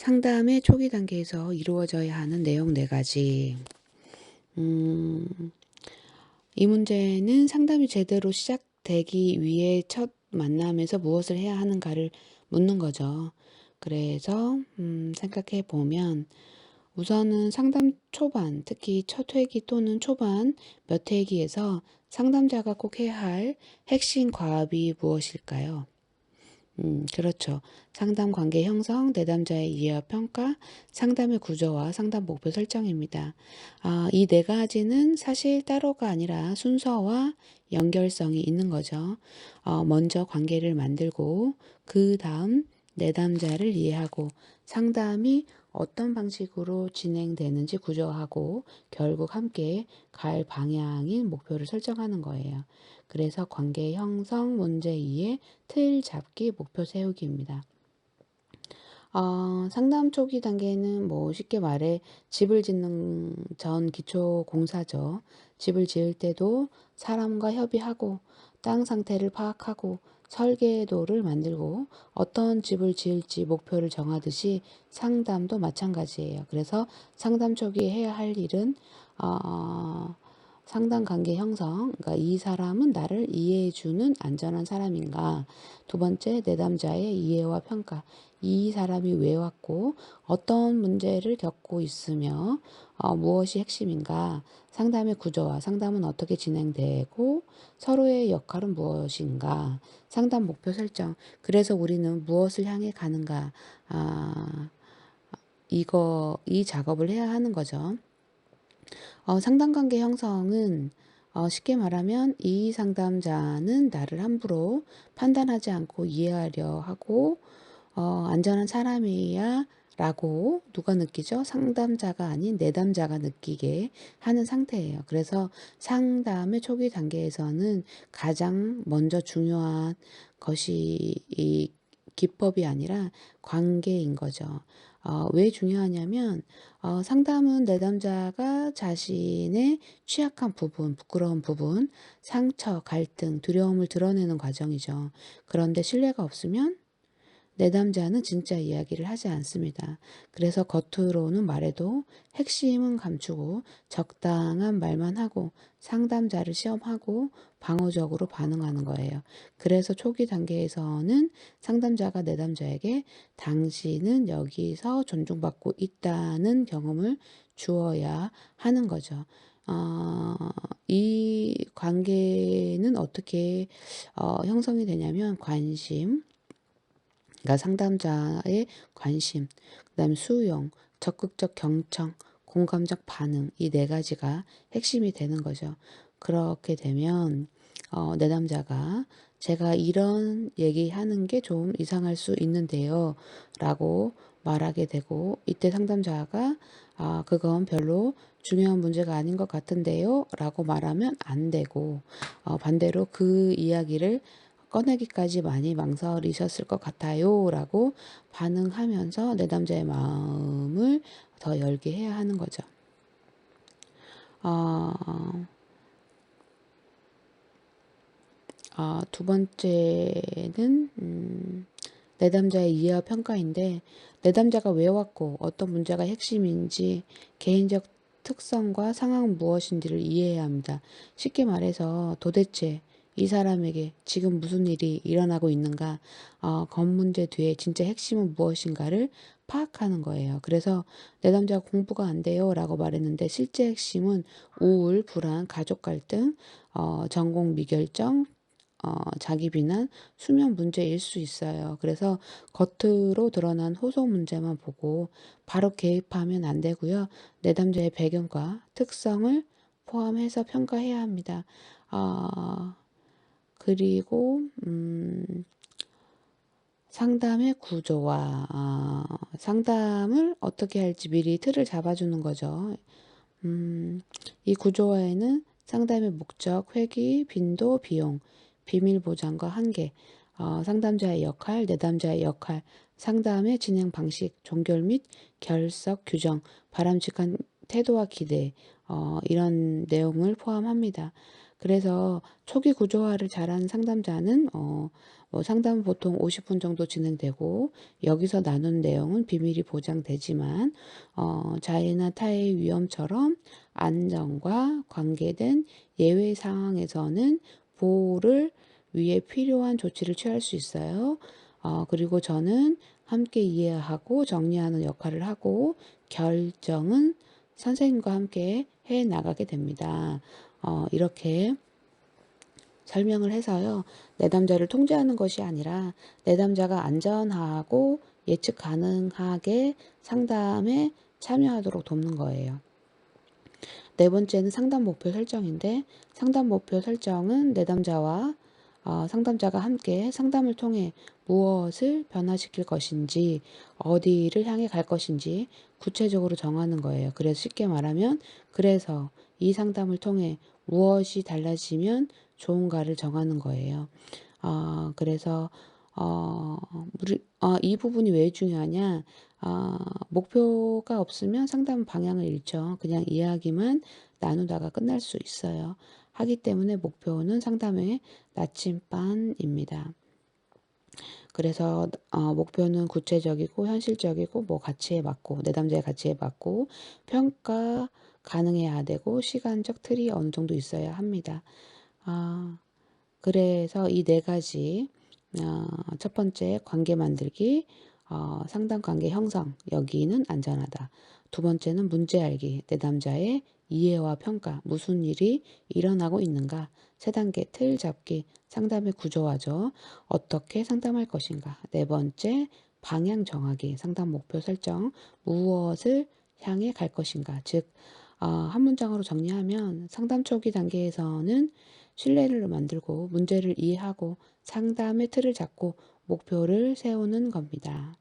상담의 초기 단계에서 이루어져야 하는 내용 4가지. 음, 이 문제는 상담이 제대로 시작되기 위해 첫 만남에서 무엇을 해야 하는가를 묻는 거죠. 그래서 생각해 보면 우선은 상담 초반, 특히 첫 회기 또는 초반 몇 회기에서 상담자가 꼭 해야 할 핵심 과업이 무엇일까요? 그렇죠. 상담 관계 형성, 내담자의 이해와 평가, 상담의 구조와 상담 목표 설정입니다. 이 4가지는 사실 따로가 아니라 순서와 연결성이 있는 거죠. 먼저 관계를 만들고, 그 다음 내담자를 이해하고, 상담이 어떤 방식으로 진행되는지 구조하고, 결국 함께 갈 방향인 목표를 설정하는 거예요. 그래서 관계 형성, 문제 이해, 틀 잡기, 목표 세우기입니다. 상담 초기 단계는 쉽게 말해 집을 짓는 전 기초 공사죠. 집을 지을 때도 사람과 협의하고 땅 상태를 파악하고 설계도를 만들고 어떤 집을 지을지 목표를 정하듯이 상담도 마찬가지예요. 그래서 상담 초기 해야 할 일은 상담 관계 형성, 그러니까 이 사람은 나를 이해해주는 안전한 사람인가. 두 번째, 내담자의 이해와 평가. 이 사람이 왜 왔고 어떤 문제를 겪고 있으며 무엇이 핵심인가. 상담의 구조와 상담은 어떻게 진행되고 서로의 역할은 무엇인가. 상담 목표 설정. 그래서 우리는 무엇을 향해 가는가. 이 작업을 해야 하는 거죠. 상담관계 형성은 쉽게 말하면 이 상담자는 나를 함부로 판단하지 않고 이해하려 하고 안전한 사람이야 라고 누가 느끼죠? 상담자가 아닌 내담자가 느끼게 하는 상태예요. 그래서 상담의 초기 단계에서는 가장 먼저 중요한 것이 이 기법이 아니라 관계인 거죠. 왜 중요하냐면 상담은 내담자가 자신의 취약한 부분, 부끄러운 부분, 상처, 갈등, 두려움을 드러내는 과정이죠. 그런데 신뢰가 없으면 내담자는 진짜 이야기를 하지 않습니다. 그래서 겉으로는 말해도 핵심은 감추고 적당한 말만 하고 상담자를 시험하고 방어적으로 반응하는 거예요. 그래서 초기 단계에서는 상담자가 내담자에게 당신은 여기서 존중받고 있다는 경험을 주어야 하는 거죠. 이 관계는 어떻게 형성이 되냐면 관심, 그러니까 상담자의 관심, 그다음에 수용, 적극적 경청, 공감적 반응 이 4가지가 핵심이 되는 거죠. 그렇게 되면 내담자가 제가 이런 얘기하는 게 좀 이상할 수 있는데요 라고 말하게 되고 이때 상담자가 그건 별로 중요한 문제가 아닌 것 같은데요 라고 말하면 안 되고 반대로 그 이야기를 꺼내기까지 많이 망설이셨을 것 같아요 라고 반응하면서 내담자의 마음을 더 열게 해야 하는 거죠. 두 번째는 내담자의 이해와 평가인데 내담자가 왜 왔고 어떤 문제가 핵심인지 개인적 특성과 상황은 무엇인지를 이해해야 합니다. 쉽게 말해서 도대체 이 사람에게 지금 무슨 일이 일어나고 있는가, 겉문제 뒤에 진짜 핵심은 무엇인가를 파악하는 거예요. 그래서 내담자가 공부가 안 돼요 라고 말했는데 실제 핵심은 우울, 불안, 가족 갈등, 전공 미결정, 자기 비난, 수면 문제일 수 있어요. 그래서 겉으로 드러난 호소 문제만 보고 바로 개입하면 안 되고요. 내담자의 배경과 특성을 포함해서 평가해야 합니다. 그리고 상담의 구조와 상담을 어떻게 할지 미리 틀을 잡아주는 거죠. 이 구조화에는 상담의 목적, 회기, 빈도, 비용, 비밀 보장과 한계, 상담자의 역할, 내담자의 역할, 상담의 진행 방식, 종결 및 결석 규정, 바람직한 태도와 기대, 이런 내용을 포함합니다. 그래서 초기 구조화를 잘한 상담자는 뭐 상담은 보통 50분 정도 진행되고 여기서 나눈 내용은 비밀이 보장되지만 자해나 타해의 위험처럼 안전과 관계된 예외 상황에서는 보호를 위해 필요한 조치를 취할 수 있어요. 그리고 저는 함께 이해하고 정리하는 역할을 하고 결정은 선생님과 함께 해 나가게 됩니다. 이렇게 설명을 해서요. 내담자를 통제하는 것이 아니라 내담자가 안전하고 예측 가능하게 상담에 참여하도록 돕는 거예요. 네 번째는 상담 목표 설정인데 상담 목표 설정은 내담자와 상담자가 함께 상담을 통해 무엇을 변화시킬 것인지 어디를 향해 갈 것인지 구체적으로 정하는 거예요. 그래서 쉽게 말하면 그래서 이 상담을 통해 무엇이 달라지면 좋은가를 정하는 거예요. 그래서 이 부분이 왜 중요하냐? 목표가 없으면 상담 방향을 잃죠. 그냥 이야기만 나누다가 끝날 수 있어요. 하기 때문에 목표는 상담의 나침반입니다. 그래서 목표는 구체적이고 현실적이고 뭐 가치에 맞고 내담자의 가치에 맞고 평가 가능해야 되고 시간적 틀이 어느 정도 있어야 합니다. 그래서 이 네 가지 첫 번째 관계 만들기, 상담 관계 형성, 여기는 안전하다. 두 번째는 문제 알기, 내담자의 이해와 평가, 무슨 일이 일어나고 있는가. 세 단계 틀 잡기, 상담의 구조화죠. 어떻게 상담할 것인가. 네 번째 방향 정하기, 상담 목표 설정, 무엇을 향해 갈 것인가. 즉, 한 문장으로 정리하면 상담 초기 단계에서는 신뢰를 만들고 문제를 이해하고 상담의 틀을 잡고 목표를 세우는 겁니다.